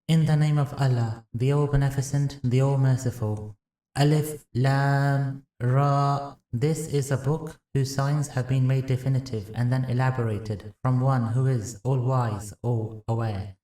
In the name of Allah, the All-Beneficent, the All-Merciful. Alif, Lam, Ra. This is a book whose signs have been made definitive and then elaborated from one who is all-wise, all-aware,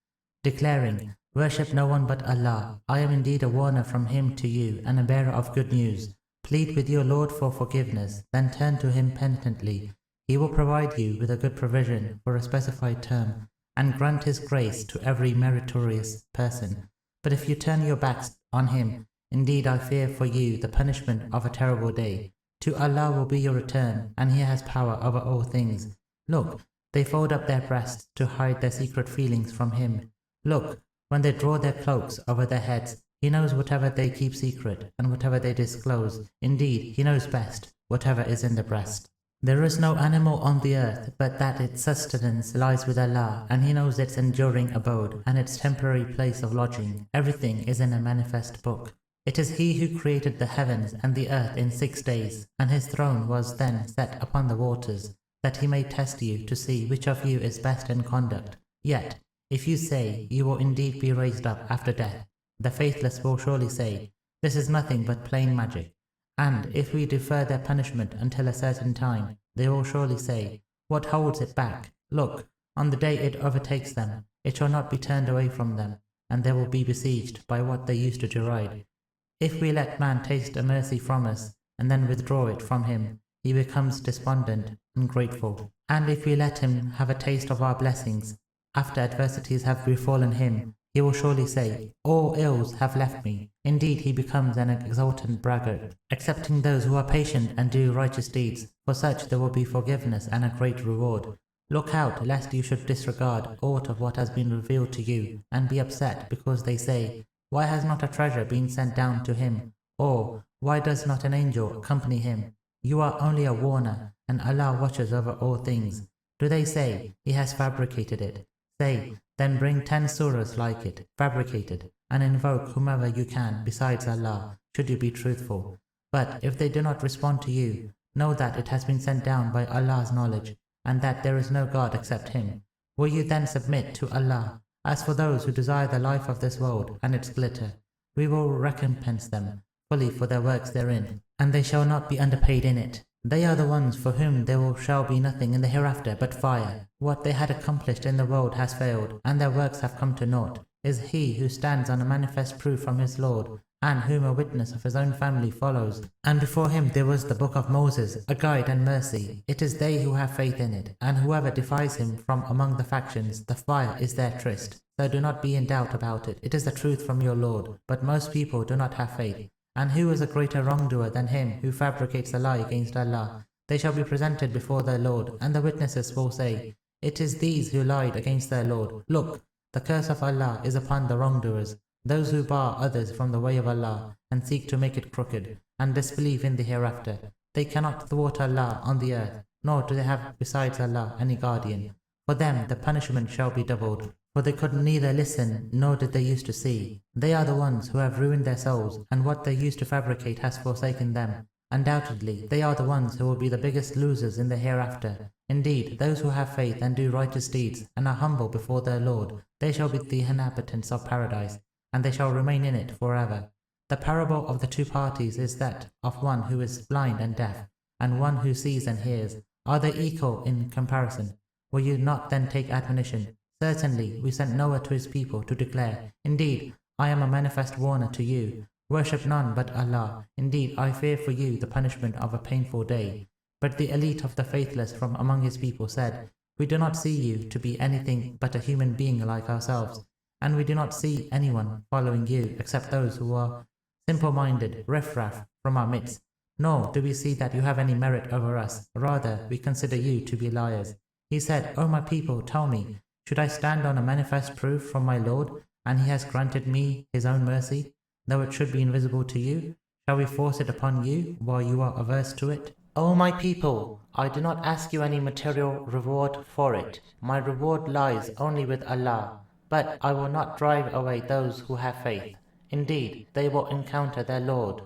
declaring, worship no one but Allah. I am indeed a warner from Him to you and a bearer of good news. Plead with your Lord for forgiveness, then turn to Him penitently. He will provide you with a good provision for a specified term, and grant His grace to every meritorious person. But if you turn your backs on Him, indeed I fear for you the punishment of a terrible day. To Allah will be your return, and He has power over all things. Look, they fold up their breasts to hide their secret feelings from Him. Look, when they draw their cloaks over their heads, He knows whatever they keep secret, and whatever they disclose. Indeed, He knows best whatever is in the breast. There is no animal on the earth but that its sustenance lies with Allah, and He knows its enduring abode and its temporary place of lodging. Everything is in a manifest book. It is He who created the heavens and the earth in 6 days, and His throne was then set upon the waters, that He may test you to see which of you is best in conduct. Yet, if you say you will indeed be raised up after death, the faithless will surely say, this is nothing but plain magic. And if we defer their punishment until a certain time, they will surely say, what holds it back? Look, on the day it overtakes them, it shall not be turned away from them, and they will be besieged by what they used to deride. If we let man taste a mercy from us, and then withdraw it from him, he becomes despondent, ungrateful. And if we let him have a taste of our blessings, after adversities have befallen him, he will surely say, all ills have left me. Indeed, he becomes an exultant braggart, excepting those who are patient and do righteous deeds. For such there will be forgiveness and a great reward. Look out, lest you should disregard aught of what has been revealed to you, and be upset because they say, why has not a treasure been sent down to him? Or, why does not an angel accompany him? You are only a warner, and Allah watches over all things. Do they say, He has fabricated it? Say, then bring 10 surahs like it, fabricated, and invoke whomever you can besides Allah, should you be truthful. But if they do not respond to you, know that it has been sent down by Allah's knowledge, and that there is no God except Him. Will you then submit to Allah? As for those who desire the life of this world and its glitter, we will recompense them fully for their works therein, and they shall not be underpaid in it. They are the ones for whom there shall be nothing in the hereafter but fire. What they had accomplished in the world has failed, and their works have come to naught. Is he who stands on a manifest proof from his Lord, and whom a witness of his own family follows. And before him there was the book of Moses, a guide and mercy. It is they who have faith in it, and whoever defies him from among the factions, the fire is their tryst. So do not be in doubt about it. It is the truth from your Lord, but most people do not have faith. And who is a greater wrongdoer than him who fabricates a lie against Allah? They shall be presented before their Lord, and the witnesses will say, it is these who lied against their Lord. Look, the curse of Allah is upon the wrongdoers, those who bar others from the way of Allah, and seek to make it crooked, and disbelieve in the hereafter. They cannot thwart Allah on the earth, nor do they have besides Allah any guardian. For them the punishment shall be doubled, for they could neither listen nor did they used to see. They are the ones who have ruined their souls, and what they used to fabricate has forsaken them. Undoubtedly, they are the ones who will be the biggest losers in the hereafter. Indeed, those who have faith and do righteous deeds, and are humble before their Lord, they shall be the inhabitants of paradise, and they shall remain in it forever. The parable of the two parties is that of one who is blind and deaf, and one who sees and hears. Are they equal in comparison? Will you not then take admonition? Certainly, we sent Noah to his people to declare, indeed, I am a manifest warner to you. Worship none but Allah. Indeed, I fear for you the punishment of a painful day. But the elite of the faithless from among his people said, we do not see you to be anything but a human being like ourselves, and we do not see anyone following you except those who are simple-minded, riffraff from our midst. Nor do we see that you have any merit over us. Rather, we consider you to be liars. He said, O my people, tell me, should I stand on a manifest proof from my Lord, and He has granted me His own mercy, though it should be invisible to you? Shall we force it upon you while you are averse to it? O my people, I do not ask you any material reward for it. My reward lies only with Allah, but I will not drive away those who have faith. Indeed, they will encounter their Lord,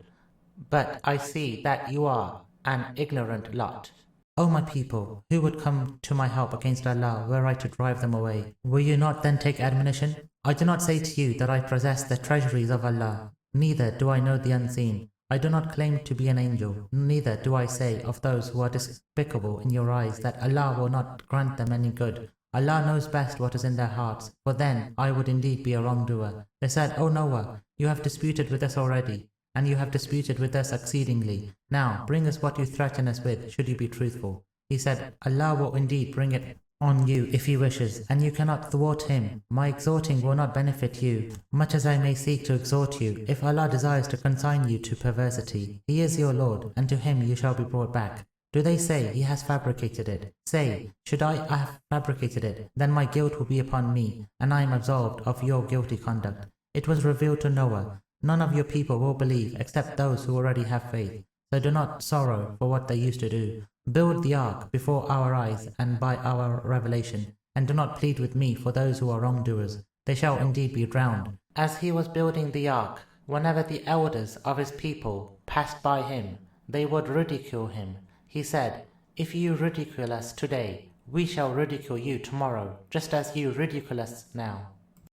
but I see that you are an ignorant lot. O my people, who would come to my help against Allah were I to drive them away? Will you not then take admonition? I do not say to you that I possess the treasuries of Allah, neither do I know the unseen. I do not claim to be an angel, neither do I say of those who are despicable in your eyes that Allah will not grant them any good. Allah knows best what is in their hearts, for then I would indeed be a wrongdoer. They said, O Noah, you have disputed with us already, and you have disputed with us exceedingly. Now bring us what you threaten us with, should you be truthful. He said, Allah will indeed bring it on you if He wishes, and you cannot thwart Him. My exhorting will not benefit you, much as I may seek to exhort you, if Allah desires to consign you to perversity. He is your Lord, and to Him you shall be brought back. Do they say He has fabricated it? Say, should I have fabricated it, then my guilt will be upon me, and I am absolved of your guilty conduct. It was revealed to Noah, none of your people will believe except those who already have faith. So do not sorrow for what they used to do. Build the ark before our eyes and by our revelation, and do not plead with me for those who are wrongdoers. They shall indeed be drowned. As he was building the ark, whenever the elders of his people passed by him, they would ridicule him. He said, if you ridicule us today, we shall ridicule you tomorrow, just as you ridicule us now.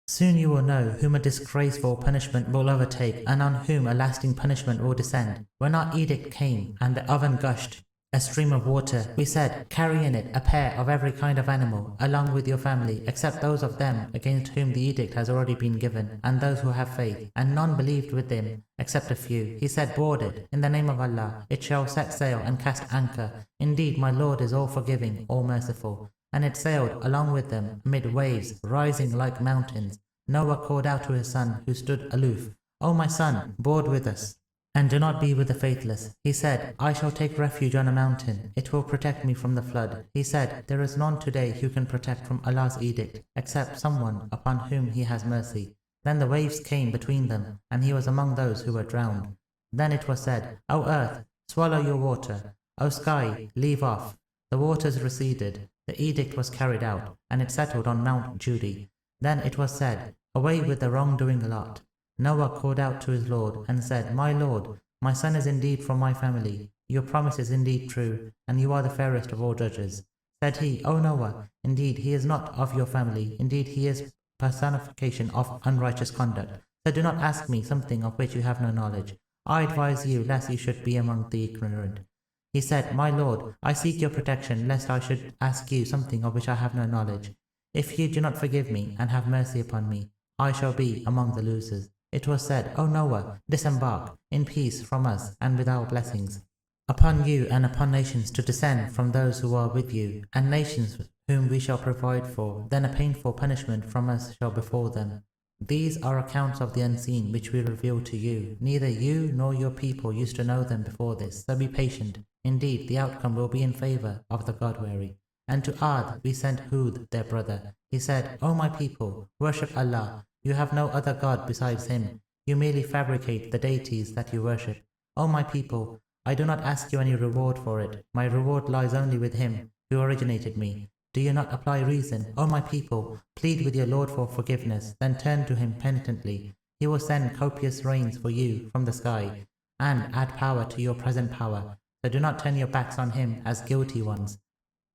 Soon you will know whom a disgraceful punishment will overtake, and on whom a lasting punishment will descend. When our edict came, and the oven gushed a stream of water, we said, carry in it a pair of every kind of animal, along with your family, except those of them against whom the edict has already been given, and those who have faith. And none believed with them, except a few. He said, board it, in the name of Allah, it shall set sail and cast anchor. Indeed, my Lord is all forgiving, all merciful. And it sailed along with them, amid waves, rising like mountains. Noah called out to his son, who stood aloof, O my son, board with us, and do not be with the faithless. He said, I shall take refuge on a mountain. It will protect me from the flood. He said, there is none today who can protect from Allah's edict, except someone upon whom He has mercy. Then the waves came between them, and he was among those who were drowned. Then it was said, O earth, swallow your water. O sky, leave off. The waters receded. The edict was carried out, and it settled on Mount Judy. Then it was said, away with the wrongdoing lot. Noah called out to his Lord, and said, my Lord, my son is indeed from my family. Your promise is indeed true, and you are the fairest of all judges. Said he, O Noah, indeed he is not of your family. Indeed he is personification of unrighteous conduct. So do not ask me something of which you have no knowledge. I advise you lest you should be among the ignorant. He said, my Lord, I seek your protection lest I should ask you something of which I have no knowledge. If you do not forgive me and have mercy upon me, I shall be among the losers. It was said, O Noah, disembark in peace from us and with our blessings upon you and upon nations to descend from those who are with you, and nations whom we shall provide for. Then a painful punishment from us shall befall them. These are accounts of the unseen which we reveal to you. Neither you nor your people used to know them before this, so be patient. Indeed, the outcome will be in favor of the God-wary. And to Ad we sent Hud, their brother. He said, O my people, worship Allah. You have no other God besides Him. You merely fabricate the deities that you worship. O my people, I do not ask you any reward for it. My reward lies only with Him who originated me. Do you not apply reason? O my people, plead with your Lord for forgiveness, then turn to Him penitently. He will send copious rains for you from the sky, and add power to your present power. So do not turn your backs on Him as guilty ones.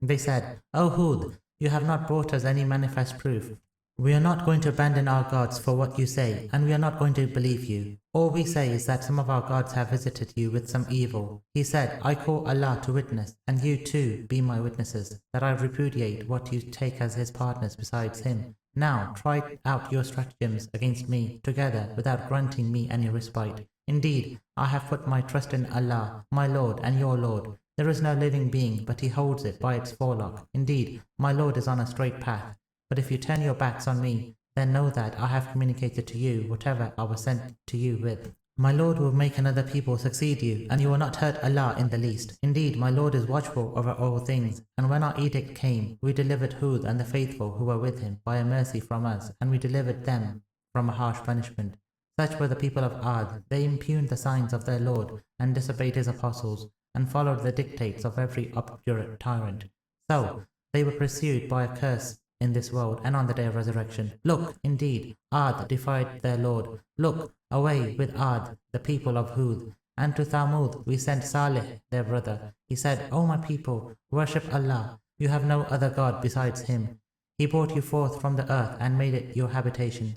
They said, O Hud, you have not brought us any manifest proof. We are not going to abandon our gods for what you say, and we are not going to believe you. All we say is that some of our gods have visited you with some evil. He said, I call Allah to witness, and you too be my witnesses, that I repudiate what you take as His partners besides Him. Now try out your stratagems against me together without granting me any respite. Indeed, I have put my trust in Allah, my Lord and your Lord. There is no living being, but He holds it by its forelock. Indeed, my Lord is on a straight path. But if you turn your backs on me, then know that I have communicated to you whatever I was sent to you with. My Lord will make another people succeed you, and you will not hurt Allah in the least. Indeed, my Lord is watchful over all things. And when our edict came, we delivered Hud and the faithful who were with him by a mercy from us, and we delivered them from a harsh punishment. Such were the people of Ad. They impugned the signs of their Lord, and disobeyed His apostles, and followed the dictates of every obdurate tyrant. So they were pursued by a curse in this world and on the day of resurrection. Look, indeed, Ad defied their Lord. Look, away with Ad, the people of Hud. And to Thamud we sent Salih, their brother. He said, O my people, worship Allah. You have no other God besides Him. He brought you forth from the earth and made it your habitation.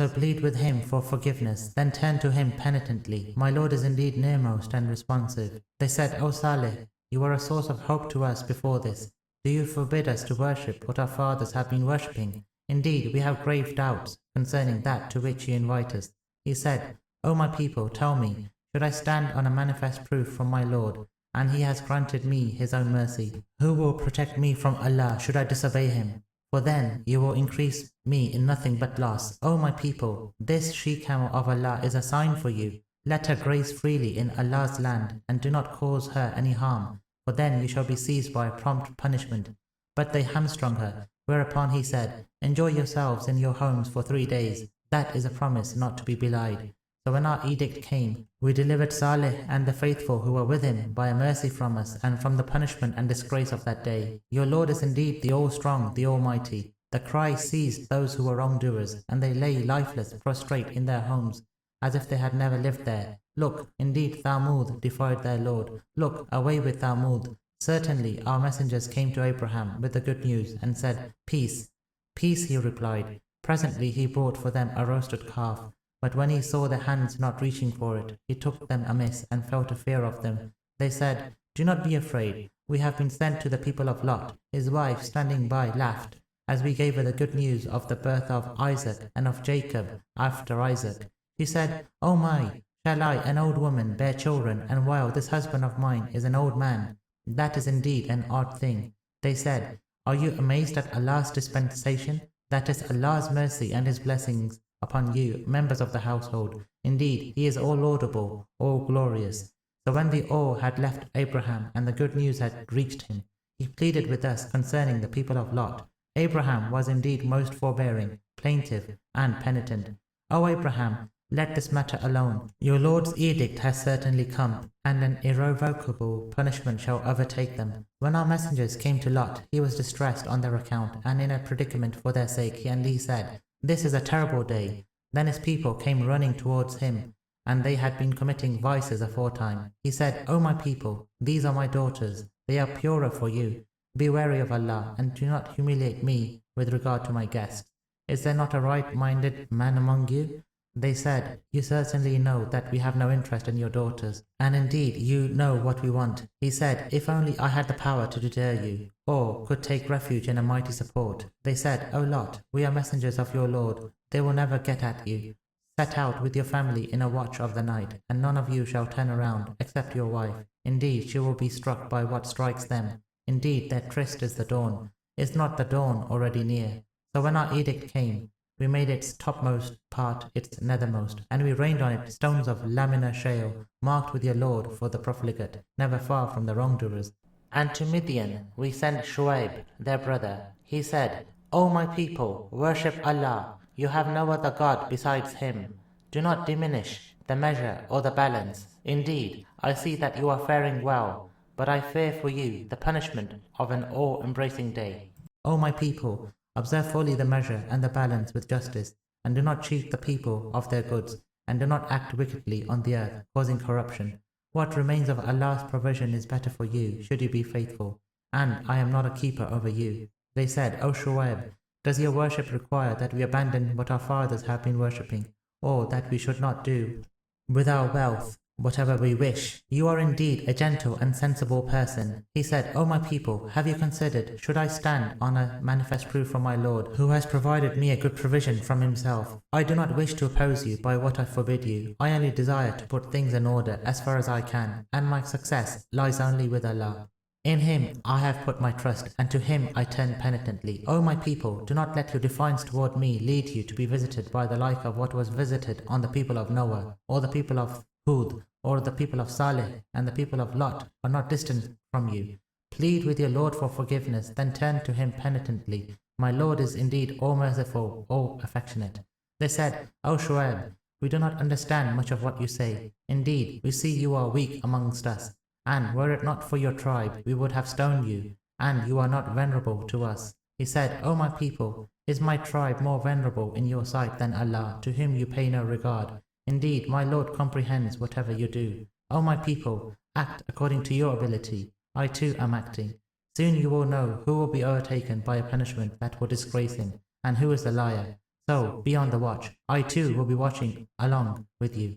So plead with him for forgiveness, then turn to him penitently. My Lord is indeed nearmost and responsive. They said, O Salih, you are a source of hope to us before this. Do you forbid us to worship what our fathers have been worshipping? Indeed, we have grave doubts concerning that to which you invite us. He said, O my people, tell me, should I stand on a manifest proof from my Lord, and he has granted me his own mercy? Who will protect me from Allah should I disobey him? For then you will increase me in nothing but loss. O my people, this she-camel of Allah is a sign for you. Let her graze freely in Allah's land, and do not cause her any harm, for then you shall be seized by a prompt punishment. But they hamstrung her, whereupon he said, Enjoy yourselves in your homes for 3 days. That is a promise not to be belied. So when our edict came, we delivered Salih and the faithful who were with him by a mercy from us and from the punishment and disgrace of that day. Your Lord is indeed the All-Strong, the Almighty. The cry seized those who were wrongdoers, and they lay lifeless, prostrate in their homes, as if they had never lived there. Look, indeed Thamud defied their Lord. Look, away with Thamud. Certainly our messengers came to Abraham with the good news and said, Peace. Peace, he replied. Presently he brought for them a roasted calf. But when he saw their hands not reaching for it, he took them amiss and felt a fear of them. They said, Do not be afraid. We have been sent to the people of Lot. His wife, standing by, laughed, as we gave her the good news of the birth of Isaac and of Jacob after Isaac. She said, Oh my, shall I, an old woman, bear children, and while this husband of mine is an old man? That is indeed an odd thing. They said, Are you amazed at Allah's dispensation? That is Allah's mercy and his blessings upon you, members of the household. Indeed, he is all laudable, all glorious. So when the awe had left Abraham and the good news had reached him, he pleaded with us concerning the people of Lot. Abraham was indeed most forbearing, plaintive, and penitent. O Abraham, let this matter alone. Your Lord's edict has certainly come, and an irrevocable punishment shall overtake them. When our messengers came to Lot, he was distressed on their account, and in a predicament for their sake, and he said, This is a terrible day. Then his people came running towards him, and they had been committing vices aforetime. He said, O my people, these are my daughters. They are purer for you. Be wary of Allah, and do not humiliate me with regard to my guests. Is there not a right-minded man among you? They said, You certainly know that we have no interest in your daughters, and indeed you know what we want. He said, If only I had the power to deter you, or could take refuge in a mighty support. They said, O Lot, we are messengers of your Lord. They will never get at you. Set out with your family in a watch of the night, and none of you shall turn around, except your wife. Indeed, she will be struck by what strikes them. Indeed, their tryst is the dawn. Is not the dawn already near? So when our edict came, we made its topmost part its nethermost, and we rained on it stones of laminar shale, marked with your Lord for the profligate, never far from the wrongdoers. And to Midian we sent Shu'aib, their brother. He said, O my people, worship Allah. You have no other God besides him. Do not diminish the measure or the balance. Indeed, I see that you are faring well, but I fear for you the punishment of an awe-embracing day. O my people, observe fully the measure and the balance with justice, and do not cheat the people of their goods, and do not act wickedly on the earth, causing corruption. What remains of Allah's provision is better for you, should you be faithful, and I am not a keeper over you. They said, O Shu'aib, does your worship require that we abandon what our fathers have been worshipping, or that we should not do with our wealth whatever we wish? You are indeed a gentle and sensible person. He said, O my people, have you considered, should I stand on a manifest proof from my Lord, who has provided me a good provision from himself? I do not wish to oppose you by what I forbid you. I only desire to put things in order as far as I can, and my success lies only with Allah. In him I have put my trust, and to him I turn penitently. O my people, do not let your defiance toward me lead you to be visited by the like of what was visited on the people of Noah, or the people of Hud, or the people of Salih, and the people of Lot are not distant from you. Plead with your Lord for forgiveness, then turn to him penitently. My Lord is indeed all merciful, all affectionate. They said, O Shu'aib, we do not understand much of what you say. Indeed, we see you are weak amongst us, and were it not for your tribe, we would have stoned you, and you are not venerable to us. He said, O my people, is my tribe more venerable in your sight than Allah, to whom you pay no regard? Indeed, my Lord comprehends whatever you do. O my people, act according to your ability. I too am acting. Soon you will know who will be overtaken by a punishment that will disgrace him, and who is the liar. So be on the watch. I too will be watching along with you.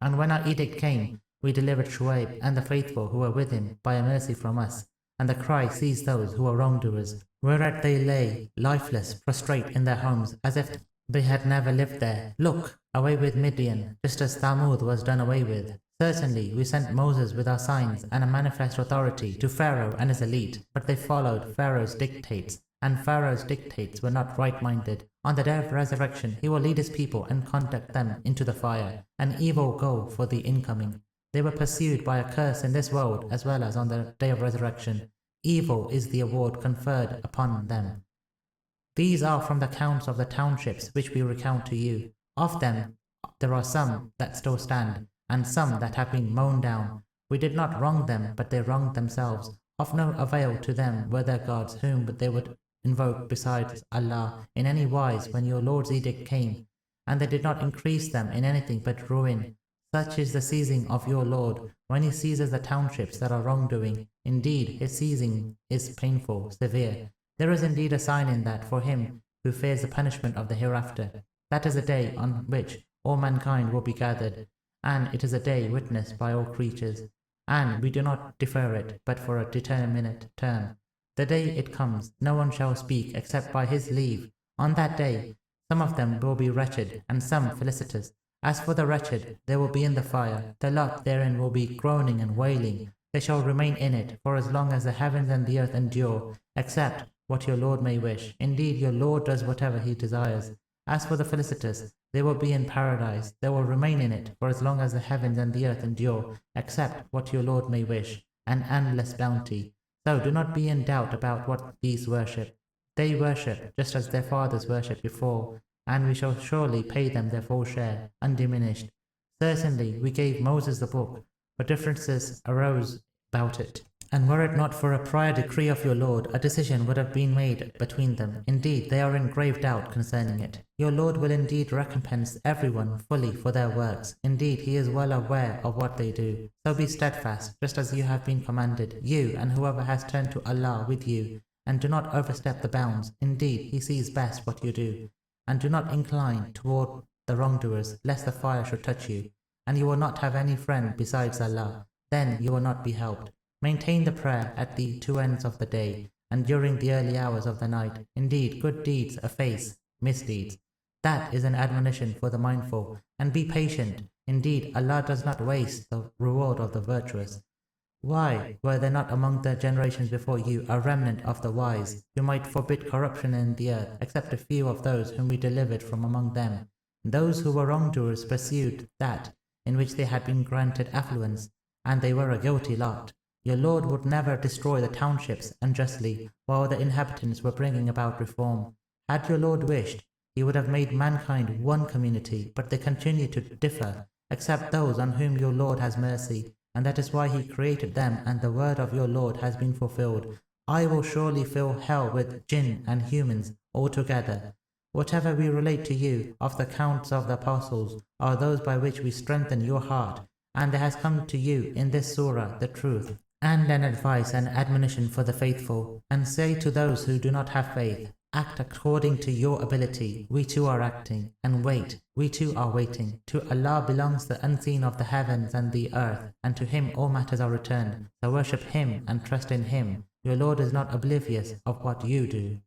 And when our edict came, we delivered Shu'aib and the faithful who were with him by a mercy from us. And the cry seized those who were wrongdoers, whereat they lay lifeless, prostrate in their homes, as if they had never lived there. Look, away with Midian, just as Thamud was done away with. Certainly, we sent Moses with our signs and a manifest authority to Pharaoh and his elite, but they followed Pharaoh's dictates, and Pharaoh's dictates were not right-minded. On the day of resurrection, he will lead his people and conduct them into the fire, an evil goal for the incoming. They were pursued by a curse in this world as well as on the day of resurrection. Evil is the award conferred upon them. These are from the counts of the townships which we recount to you. Of them there are some that still stand, and some that have been mown down. We did not wrong them, but they wronged themselves. Of no avail to them were their gods whom they would invoke besides Allah in any wise when your Lord's edict came, and they did not increase them in anything but ruin. Such is the seizing of your Lord when he seizes the townships that are wrongdoing. Indeed, his seizing is painful, severe. There is indeed a sign in that for him who fears the punishment of the hereafter. That is a day on which all mankind will be gathered, and it is a day witnessed by all creatures. And we do not defer it, but for a determinate term. The day it comes, no one shall speak except by his leave. On that day, some of them will be wretched, and some felicitous. As for the wretched, they will be in the fire. The lot therein will be groaning and wailing. They shall remain in it for as long as the heavens and the earth endure, except what your Lord may wish. Indeed, your Lord does whatever he desires. As for the felicitous, they will be in paradise. They will remain in it for as long as the heavens and the earth endure, except what your Lord may wish, an endless bounty. So do not be in doubt about what these worship. They worship just as their fathers worshipped before, and we shall surely pay them their full share, undiminished. Certainly, we gave Moses the book, but differences arose about it. And were it not for a prior decree of your Lord, a decision would have been made between them. Indeed, they are in grave doubt concerning it. Your Lord will indeed recompense everyone fully for their works. Indeed, he is well aware of what they do. So be steadfast, just as you have been commanded, you and whoever has turned to Allah with you, and do not overstep the bounds. Indeed, he sees best what you do. And do not incline toward the wrongdoers, lest the fire should touch you, and you will not have any friend besides Allah. Then you will not be helped. Maintain the prayer at the two ends of the day, and during the early hours of the night. Indeed, good deeds efface misdeeds. That is an admonition for the mindful. And be patient. Indeed, Allah does not waste the reward of the virtuous. Why were there not among the generations before you a remnant of the wise, who might forbid corruption in the earth, except a few of those whom we delivered from among them? Those who were wrongdoers pursued that in which they had been granted affluence, and they were a guilty lot. Your Lord would never destroy the townships unjustly, while the inhabitants were bringing about reform. Had your Lord wished, he would have made mankind one community, but they continue to differ, except those on whom your Lord has mercy. And that is why he created them, and the word of your Lord has been fulfilled. I will surely fill hell with jinn and humans altogether. Whatever we relate to you of the counts of the apostles are those by which we strengthen your heart, and there has come to you in this surah the truth, and an advice and admonition for the faithful. And say to those who do not have faith, act according to your ability. We too are acting, and wait. We too are waiting. To Allah belongs the unseen of the heavens and the earth, and to him all matters are returned. So worship him and trust in him. Your Lord is not oblivious of what you do.